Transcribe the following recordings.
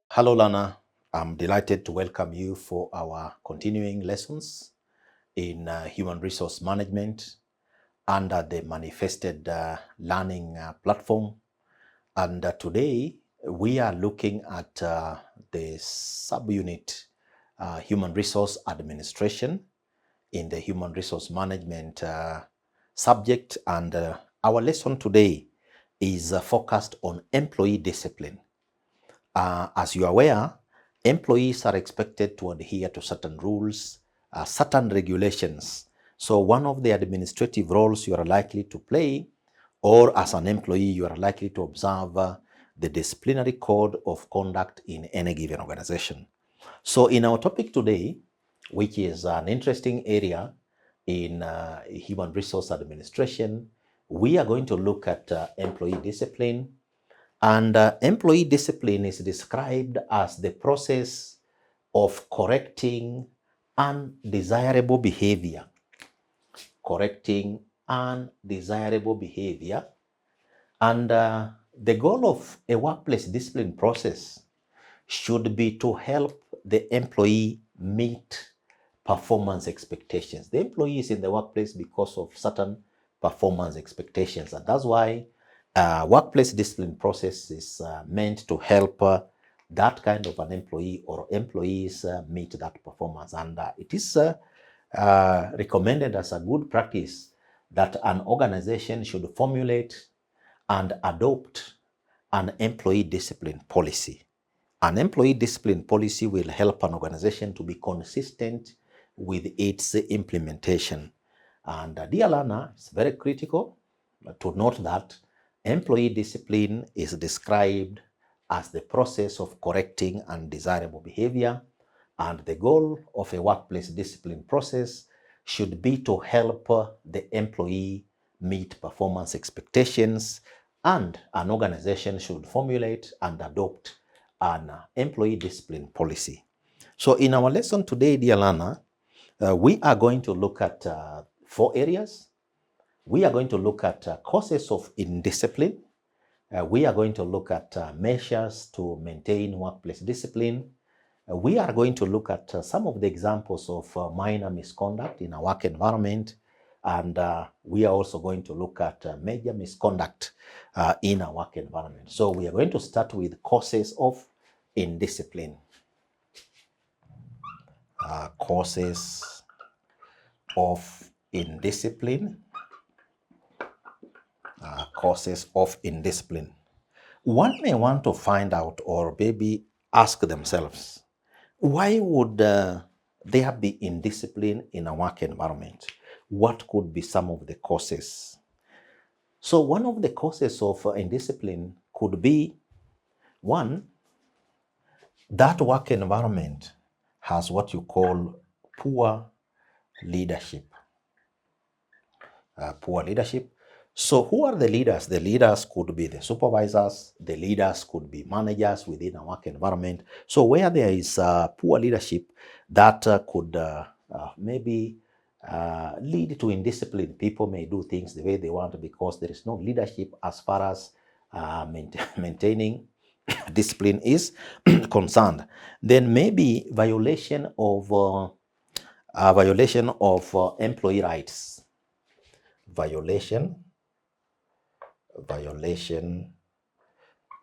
Hello, Lana. I'm delighted to welcome you for our continuing lessons in human resource management under the manifested learning platform. And today we are looking at the subunit human resource administration in the human resource management subject. And our lesson today is focused on employee discipline. As you are aware, employees are expected to adhere to certain rules, certain regulations. So one of the administrative roles you are likely to play, or as an employee, you are likely to observe the disciplinary code of conduct in any given organization. So in our topic today, which is an interesting area in human resource administration, we are going to look at employee discipline. And employee discipline is described as the process of correcting undesirable behavior. Correcting undesirable behavior. And the goal of a workplace discipline process should be to help the employee meet performance expectations. The employee is in the workplace because of certain performance expectations. And that's why workplace discipline process is meant to help that kind of an employee or employees meet that performance. And it is recommended as a good practice that an organization should formulate and adopt an employee discipline policy. An employee discipline policy will help an organization to be consistent with its implementation. And dear learner, it's very critical to note that employee discipline is described as the process of correcting undesirable behavior, and the goal of a workplace discipline process should be to help the employee meet performance expectations, and an organization should formulate and adopt an employee discipline policy. So in our lesson today, dear learner, we are going to look at 4 areas. We are going to look at causes of indiscipline. We are going to look at measures to maintain workplace discipline. We are going to look at some of the examples of minor misconduct in a work environment. And we are also going to look at major misconduct in a work environment. So we are going to start with causes of indiscipline. Causes of indiscipline. Causes of indiscipline. One may want to find out or maybe ask themselves, why would there be indiscipline in a work environment? What could be some of the causes? So one of the causes of indiscipline could be, one, that work environment has what you call poor leadership. Poor leadership. So who are the leaders? The leaders could be the supervisors. The leaders could be managers within a work environment. So where there is poor leadership, that could maybe lead to indiscipline. People may do things the way they want because there is no leadership as far as maintaining discipline is concerned. Then maybe violation of employee rights. Violation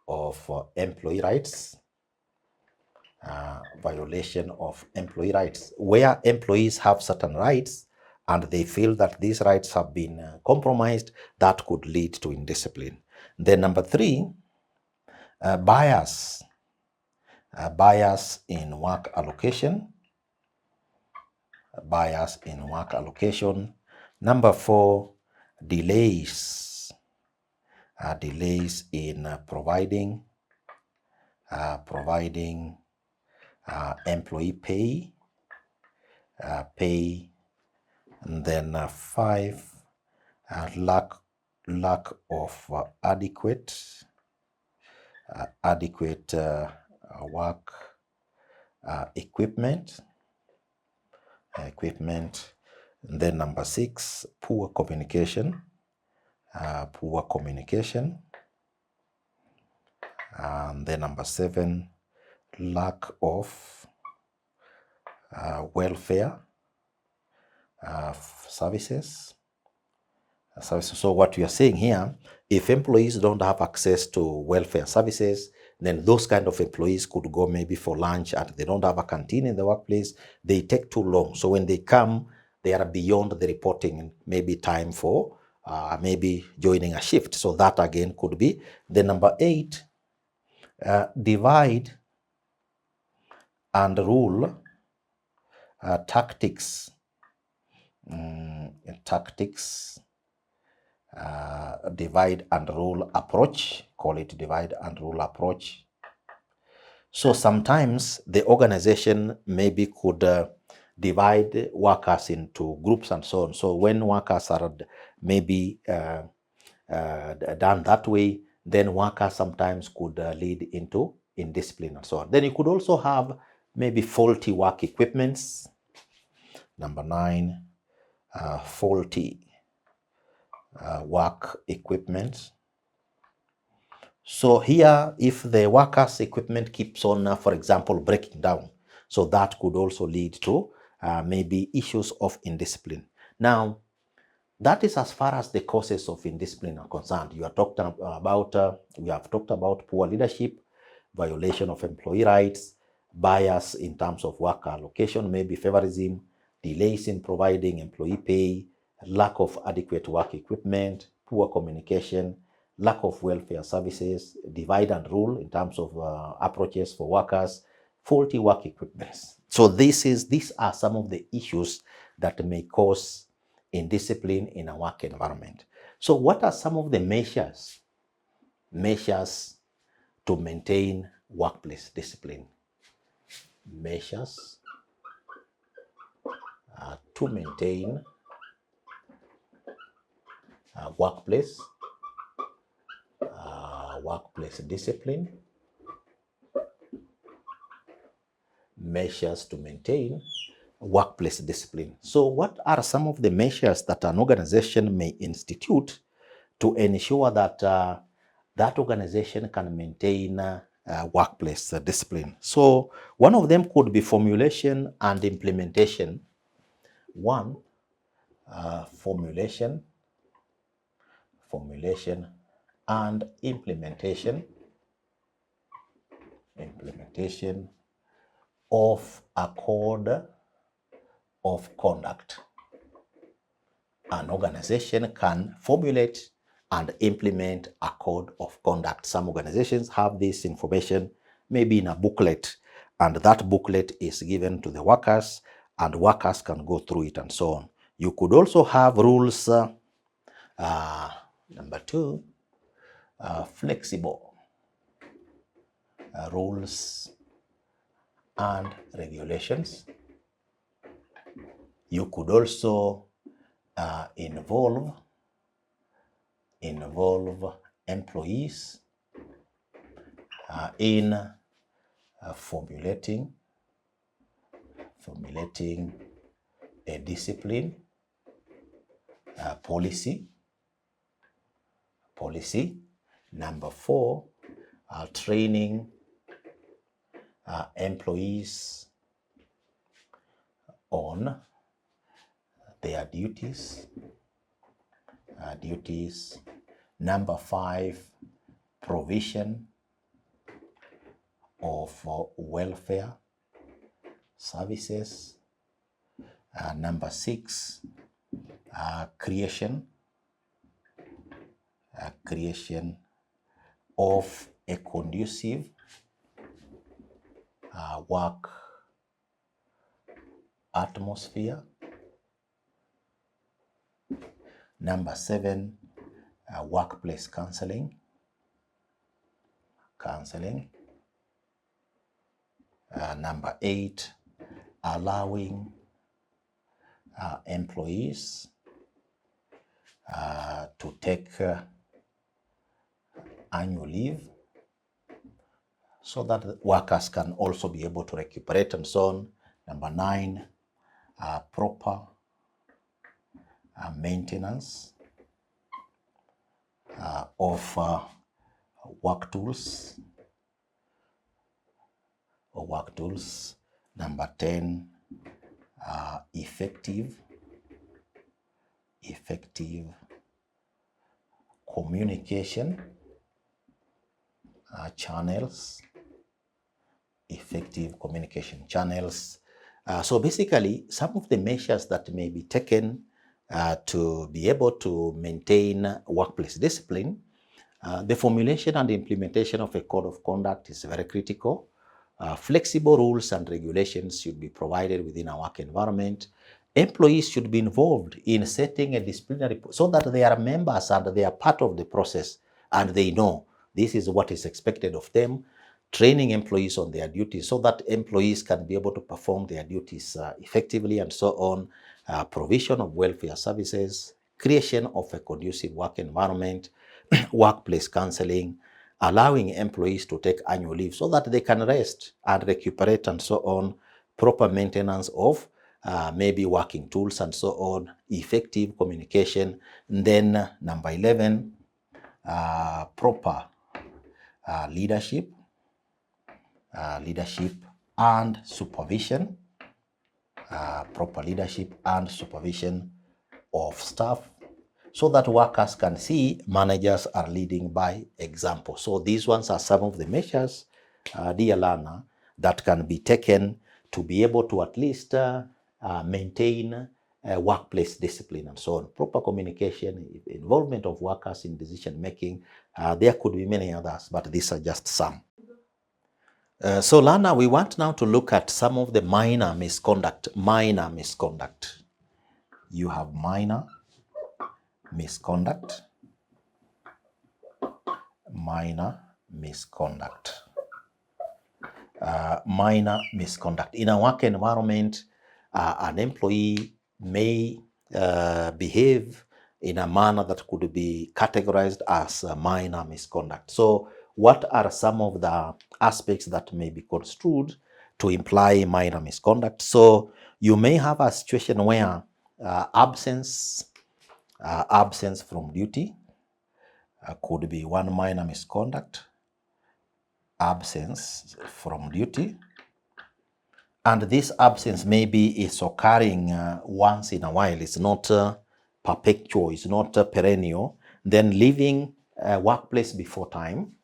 of employee rights. Violation of employee rights, where employees have certain rights and they feel that these rights have been compromised, that could lead to indiscipline. Then number 3, bias. Bias in work allocation. Bias in work allocation. Number 4, delays. Delays in providing employee pay. And then 5, lack of adequate work equipment. And then number 6, poor communication. And then number 7, lack of welfare services. So what we are saying here, if employees don't have access to welfare services, then those kind of employees could go maybe for lunch and they don't have a canteen in the workplace. They take too long. So when they come, they are beyond the reporting, maybe time for maybe joining a shift. So that again could be. Then number 8, divide and rule tactics. Divide and rule approach, call it divide and rule approach. So sometimes the organization maybe could divide workers into groups and so on. So when workers are maybe done that way, then workers sometimes could lead into indiscipline and so on. Then you could also have maybe faulty work equipments. Number 9, faulty work equipment. So here, if the workers' equipment keeps on, for example, breaking down, so that could also lead to maybe issues of indiscipline. Now, that is as far as the causes of indiscipline are concerned. We have talked about poor leadership, violation of employee rights, bias in terms of work allocation, maybe favorism, delays in providing employee pay, lack of adequate work equipment, poor communication, lack of welfare services, divide and rule in terms of approaches for workers, faulty work equipment. So these are some of the issues that may cause indiscipline in a work environment. So what are some of the measures to maintain workplace discipline? Measures to maintain workplace discipline. Measures to maintain workplace discipline. So what are some of the measures that an organization may institute to ensure that that organization can maintain workplace discipline? So one of them could be formulation and implementation. One, formulation and implementation of a code of conduct. An organization can formulate and implement a code of conduct. Some organizations have this information maybe in a booklet, and that booklet is given to the workers, and workers can go through it and so on. You could also have rules. Number 2, flexible rules and regulations. You could also involve employees in formulating a discipline policy. Number 4, training employees on their duties. Number 5, provision of welfare services. Number 6, creation of a conducive work atmosphere. Number 7, workplace counseling. Number 8, allowing employees to take annual leave so that workers can also be able to recuperate and so on. Number 9, proper maintenance of work tools work tools. Number 10, effective communication channels. Effective communication channels. So basically, some of the measures that may be taken to be able to maintain workplace discipline. The formulation and implementation of a code of conduct is very critical. Flexible rules and regulations should be provided within a work environment. Employees should be involved in setting a disciplinary, so that they are members and they are part of the process and they know this is what is expected of them. Training employees on their duties so that employees can be able to perform their duties effectively and so on. Provision of welfare services, creation of a conducive work environment, workplace counseling, allowing employees to take annual leave so that they can rest and recuperate and so on, proper maintenance of maybe working tools and so on, effective communication. And then number 11, proper leadership and supervision, proper leadership and supervision of staff, so that workers can see managers are leading by example. So these ones are some of the measures, dear learner, that can be taken to be able to at least maintain workplace discipline and so on. Proper communication, involvement of workers in decision making. There could be many others, but these are just some. So learner, we want now to look at some of the minor misconduct. You have minor misconduct. Minor misconduct. In a work environment, an employee may behave in a manner that could be categorized as a minor misconduct. So what are some of the aspects that may be construed to imply minor misconduct? So you may have a situation where absence from duty could be one minor misconduct. Absence from duty. And this absence maybe is occurring once in a while. It's not perpetual, it's not perennial. Then leaving workplace before time.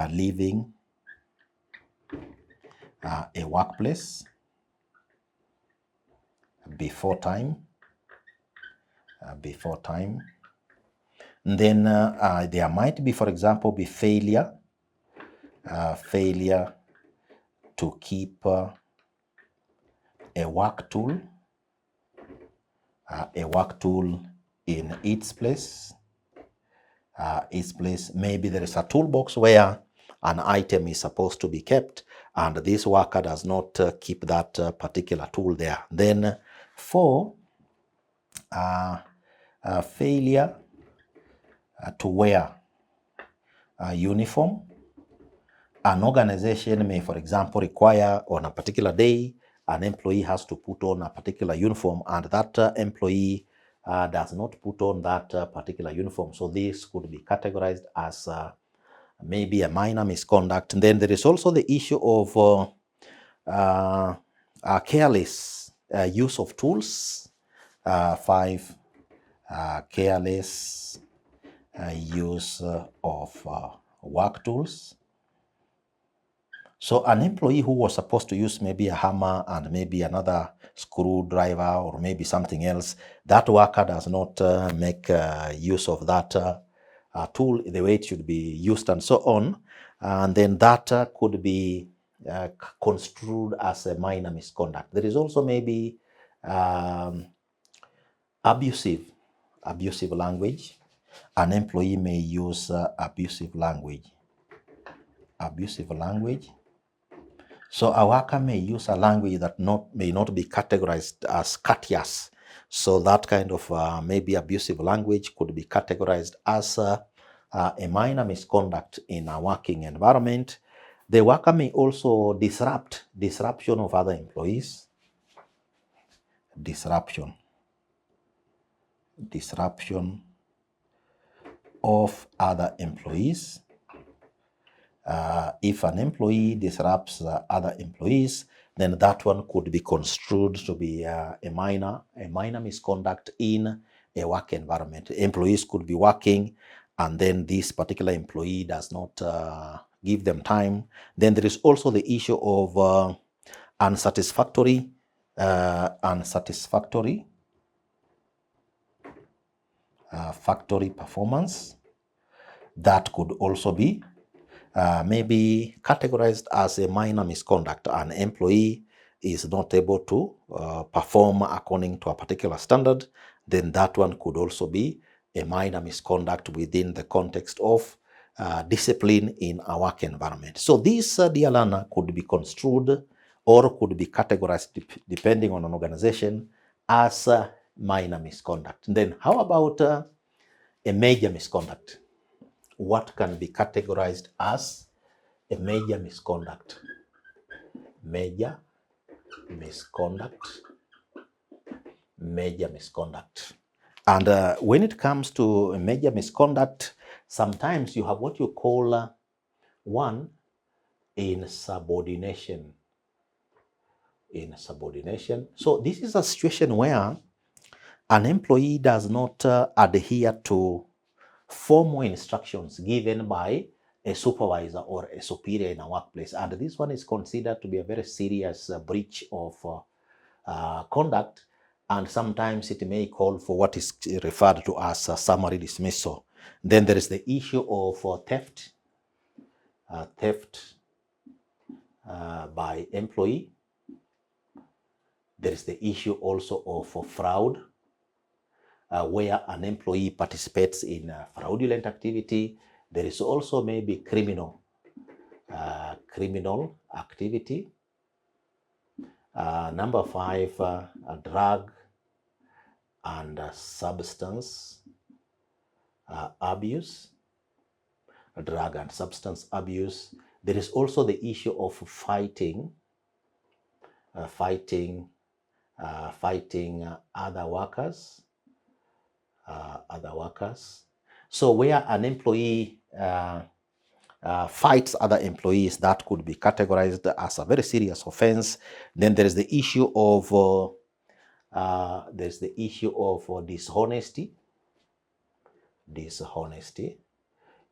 Leaving a workplace before time. And then there might be, for example, failure to keep a work tool in its place. Maybe there is a toolbox where an item is supposed to be kept, and this worker does not keep that particular tool there. Then 4, failure to wear a uniform. An organization may, for example, require on a particular day, an employee has to put on a particular uniform, and that employee does not put on that particular uniform. So this could be categorized as maybe a minor misconduct. And then there is also the issue of careless use of tools. 5, careless use of work tools. So an employee who was supposed to use maybe a hammer and maybe another screwdriver or maybe something else, that worker does not make use of that tool the way it should be used and so on. And then that could be construed as a minor misconduct. There is also maybe abusive language. An employee may use abusive language. So a worker may use a language that may not be categorized as courteous. So that kind of maybe abusive language could be categorized as a minor misconduct in a working environment. The worker may also disruption of other employees. Disruption of other employees. If an employee disrupts other employees, then that one could be construed to be a minor misconduct in a work environment. Employees could be working, and then this particular employee does not give them time. Then there is also the issue of unsatisfactory factory performance. That could also be maybe categorized as a minor misconduct. An employee is not able to perform according to a particular standard, then that one could also be a minor misconduct within the context of discipline in a work environment. So this, dear learner, could be construed or could be categorized depending on an organization as minor misconduct. Then how about a major misconduct? What can be categorized as a major misconduct? Major misconduct. And when it comes to a major misconduct, sometimes you have what you call one, insubordination. So this is a situation where an employee does not adhere to formal instructions given by a supervisor or a superior in a workplace. And this one is considered to be a very serious breach of conduct, and sometimes it may call for what is referred to as a summary dismissal. Then there is the issue of theft by employee. There is the issue also of fraud, where an employee participates in fraudulent activity. There is also maybe criminal activity. Number 5, drug and substance abuse. Drug and substance abuse. There is also the issue of fighting other workers. So where an employee fights other employees, that could be categorized as a very serious offense. Then there is the issue of dishonesty,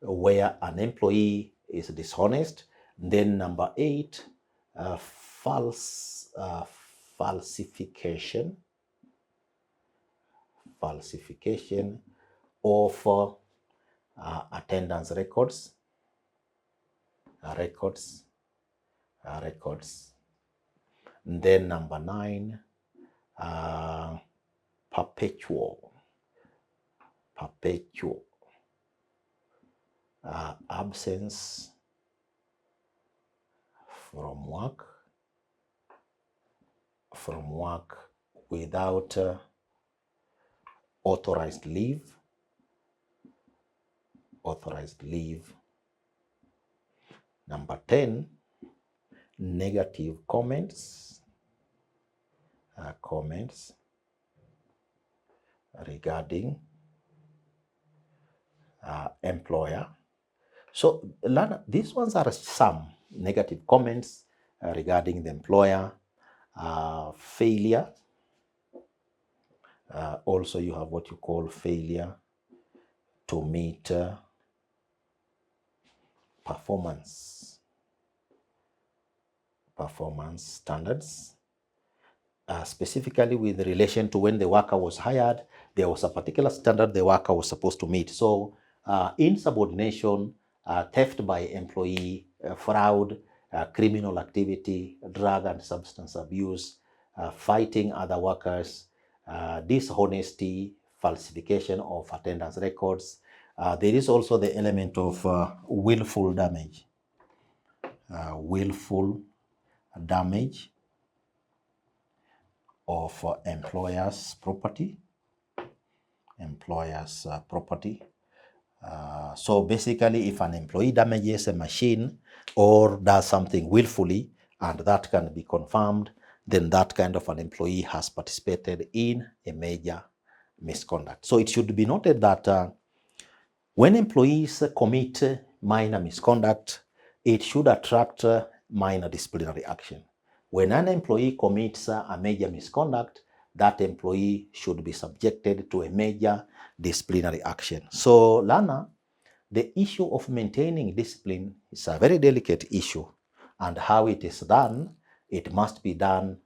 where an employee is dishonest. Then number 8, falsification of attendance records. Then number 9, perpetual absence from work without authorized leave. Number 10, negative comments regarding employer. So these ones are some negative comments regarding the employer. Failure. Also, you have what you call failure to meet performance standards. Specifically with relation to when the worker was hired, there was a particular standard the worker was supposed to meet. So insubordination, theft by employee, fraud, criminal activity, drug and substance abuse, fighting other workers, dishonesty, falsification of attendance records. There is also the element of willful damage. Of employer's property. So basically, if an employee damages a machine or does something willfully, and that can be confirmed, then that kind of an employee has participated in a major misconduct. So it should be noted that when employees commit minor misconduct, it should attract minor disciplinary action. When an employee commits a major misconduct, that employee should be subjected to a major disciplinary action. So, Lana, the issue of maintaining discipline is a very delicate issue, and how it is done, it must be done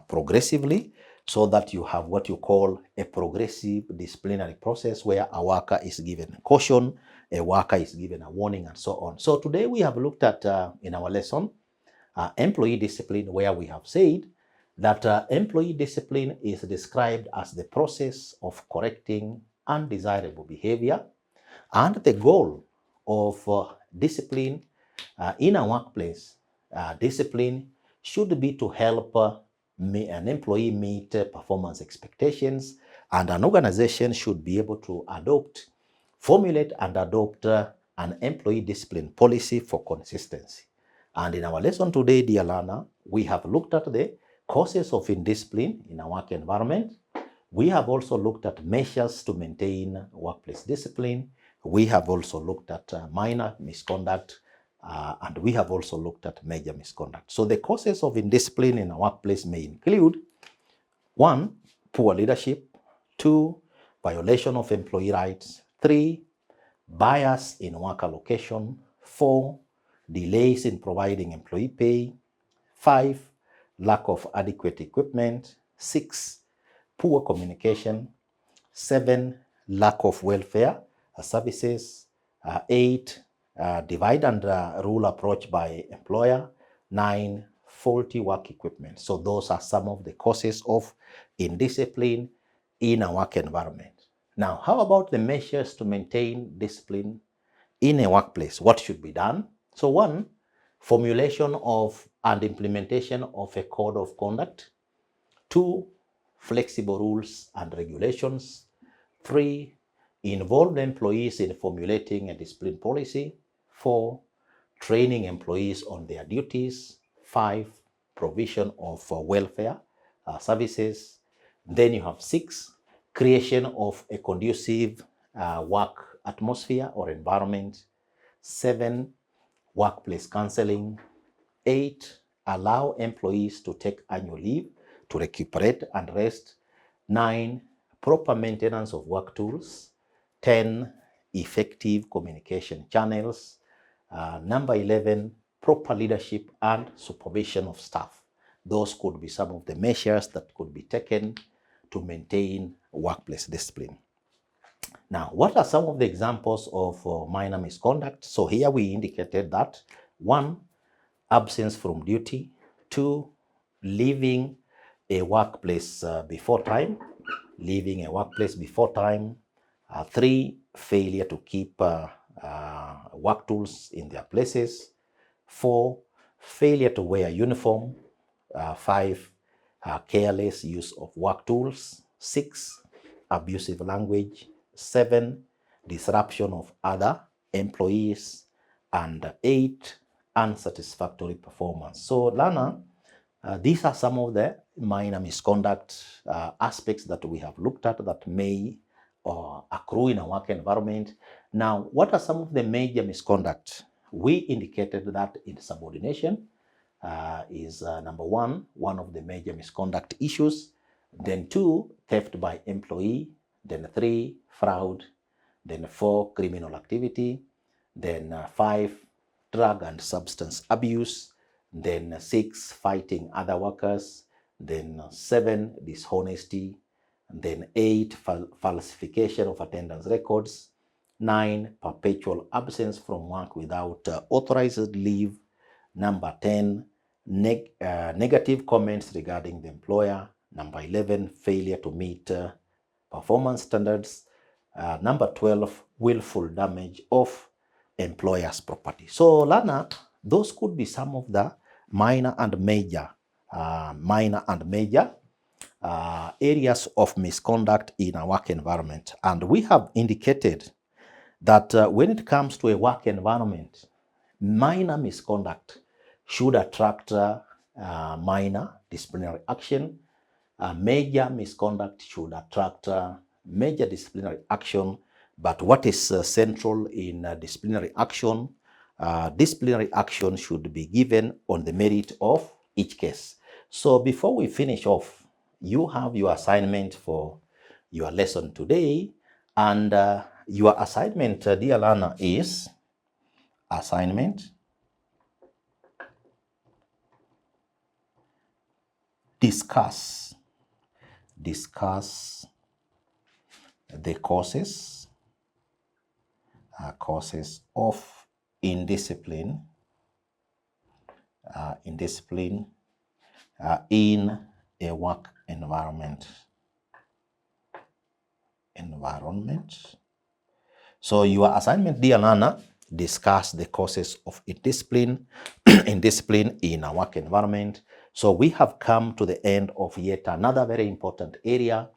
progressively, so that you have what you call a progressive disciplinary process where a worker is given caution, a worker is given a warning, and so on. So today we have looked at, in our lesson, employee discipline, where we have said that employee discipline is described as the process of correcting undesirable behavior, and the goal of discipline in a workplace, discipline should be to help an employee meet performance expectations, and an organization should be able to formulate and adopt an employee discipline policy for consistency. And in our lesson today, dear learner, we have looked at the causes of indiscipline in a work environment. We have also looked at measures to maintain workplace discipline. We have also looked at minor misconduct, and we have also looked at major misconduct. So the causes of indiscipline in a workplace may include: 1, poor leadership; 2, violation of employee rights; 3, bias in work allocation; 4, delays in providing employee pay; 5, lack of adequate equipment; 6, poor communication; 7, lack of welfare services; 8, divide and rule approach by employer; 9, faulty work equipment. So those are some of the causes of indiscipline in a work environment. Now, how about the measures to maintain discipline in a workplace? What should be done? So 1, formulation of and implementation of a code of conduct; 2, flexible rules and regulations; 3, involve employees in formulating a discipline policy; 4, training employees on their duties; 5, provision of welfare services. Then you have 6, creation of a conducive work atmosphere or environment; 7, workplace counseling; 8, allow employees to take annual leave to recuperate and rest; 9, proper maintenance of work tools; 10, effective communication channels; number 11, proper leadership and supervision of staff. Those could be some of the measures that could be taken to maintain workplace discipline. Now, what are some of the examples of minor misconduct? So here we indicated that: 1, absence from duty; 2, leaving a workplace before time; 3, failure to keep work tools in their places; 4, failure to wear uniform; 5, careless use of work tools; 6, abusive language; 7, disruption of other employees; and 8, unsatisfactory performance. So, Lana, these are some of the minor misconduct aspects that we have looked at that may accrue in a work environment. Now, what are some of the major misconduct? We indicated that insubordination is number 1 of the major misconduct issues. Then 2, theft by employee. Then 3, fraud. Then 4, criminal activity. Then 5, drug and substance abuse. Then 6, fighting other workers. Then 7, dishonesty. Then 8, falsification of attendance records. 9, perpetual absence from work without authorized leave. Number 10, negative comments regarding the employer. Number 11, failure to meet performance standards. Number 12, willful damage of employer's property. So, Lana, those could be some of the minor and major areas of misconduct in a work environment. And we have indicated that when it comes to a work environment, minor misconduct should attract minor disciplinary action. Major misconduct should attract major disciplinary action. But what is central in disciplinary action disciplinary action should be given on the merit of each case. So before we finish off, you have your assignment for your lesson today, and your assignment, dear learner, is assignment discuss the causes of indiscipline in a work environment. So your assignment, dear learner, discuss the causes of indiscipline in a work environment. So we have come to the end of yet another very important area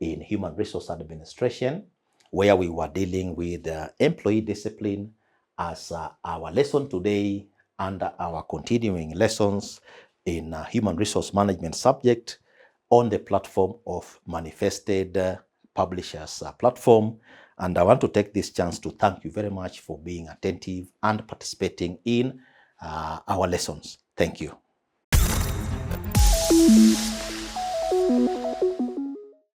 in human resource administration, where we were dealing with employee discipline as our lesson today under our continuing lessons in human resource management subject on the platform of Manifested Publishers platform. And I want to take this chance to thank you very much for being attentive and participating in our lessons. Thank you.